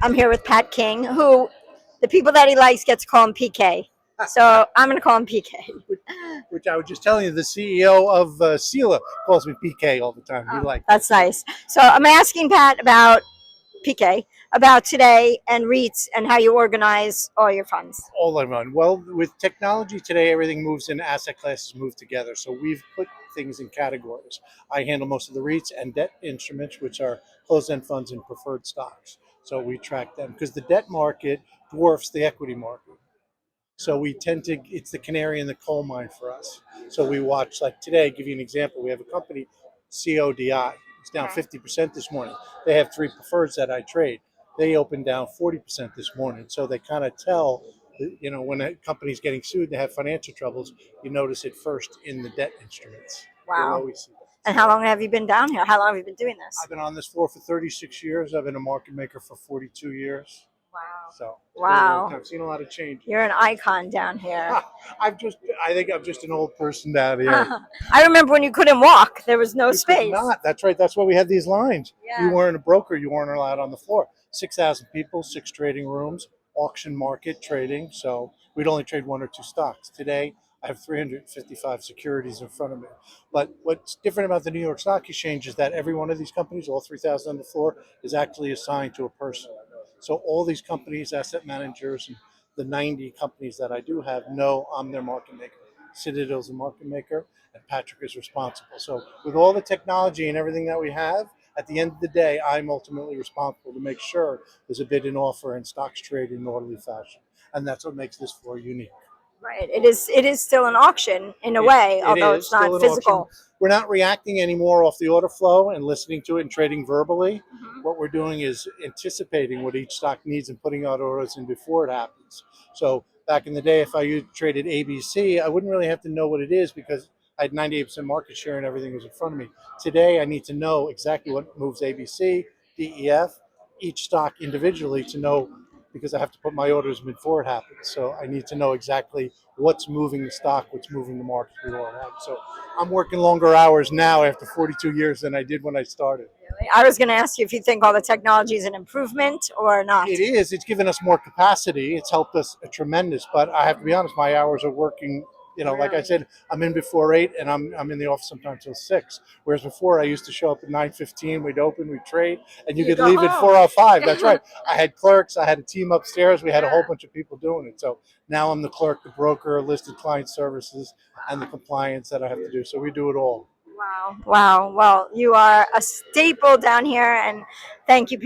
I'm here with Pat King, who the people that he likes get to call him PK. So I'm going to call him PK. Which I was just telling you, the CEO of Sela calls me PK all the time. He likes That's nice. So I'm asking Pat about PK, about today and REITs and how you organize all your funds. all I run. Well, with technology today, everything moves in asset classes move together. So we've put things in categories. I handle most of the REITs and debt instruments, which are closed-end funds and preferred stocks. So we track them because the debt market dwarfs the equity market. So we tend to, it's the canary in the coal mine for us. So we watch, like today, give you an example. We have a company, CODI. It's down 50% this morning. They have three preferreds that I trade. They opened down 40% this morning. So they kind of tell, when a company's getting sued, they have financial troubles, you notice it first in the debt instruments. You'll Wow. always see that. And how long have you been down here? How long have you been doing this? I've been on this floor for 36 years. I've been a market maker for 42 years. Wow. So Wow. I've seen a lot of change. You're an icon down here. I think I'm just an old person down here. I remember when you couldn't walk. There was no You could space. not. That's right. That's why we had these lines. Yeah. You weren't a broker. You weren't allowed on the floor. 6,000 people, 6 trading rooms, auction market trading. So we'd only trade 1 or 2 stocks. Today, I have 355 securities in front of me. But what's different about the New York Stock Exchange is that every one of these companies, all 3,000 on the floor, is actually assigned to a person. So all these companies, asset managers, and the 90 companies that I do have know I'm their market maker. Citadel's a market maker, and Patrick is responsible. So with all the technology and everything that we have, at the end of the day, I'm ultimately responsible to make sure there's a bid and offer and stocks trade in an orderly fashion. And that's what makes this floor unique. Right. It is still an auction in a way, although it's not physical. We're not reacting anymore off the order flow and listening to it and trading verbally. What we're doing is anticipating what each stock needs and putting out orders in before it happens. So back in the day, if I traded ABC, I wouldn't really have to know what it is because I had 98% market share and everything was in front of me. Today, I need to know exactly what moves ABC, DEF, each stock individually to know because I have to put my orders before it happens. So I need to know exactly what's moving the stock, what's moving the market through all that. So I'm working longer hours now after 42 years than I did when I started. I was going to ask you if you think all the technology is an improvement or not. It is. It's given us more capacity. It's helped us a tremendous. But I have to be honest, my hours are working. Like I said, I'm in before 8, and I'm in the office sometimes till 6. Whereas before, I used to show up at 9:15. We'd open, we'd trade, and you could leave at 4:05. That's right. I had clerks. I had a team upstairs. We had a whole bunch of people doing it. So now I'm the clerk, the broker, listed client services, and the compliance that I have to do. So we do it all. Wow. Wow. Well, you are a staple down here, and thank you.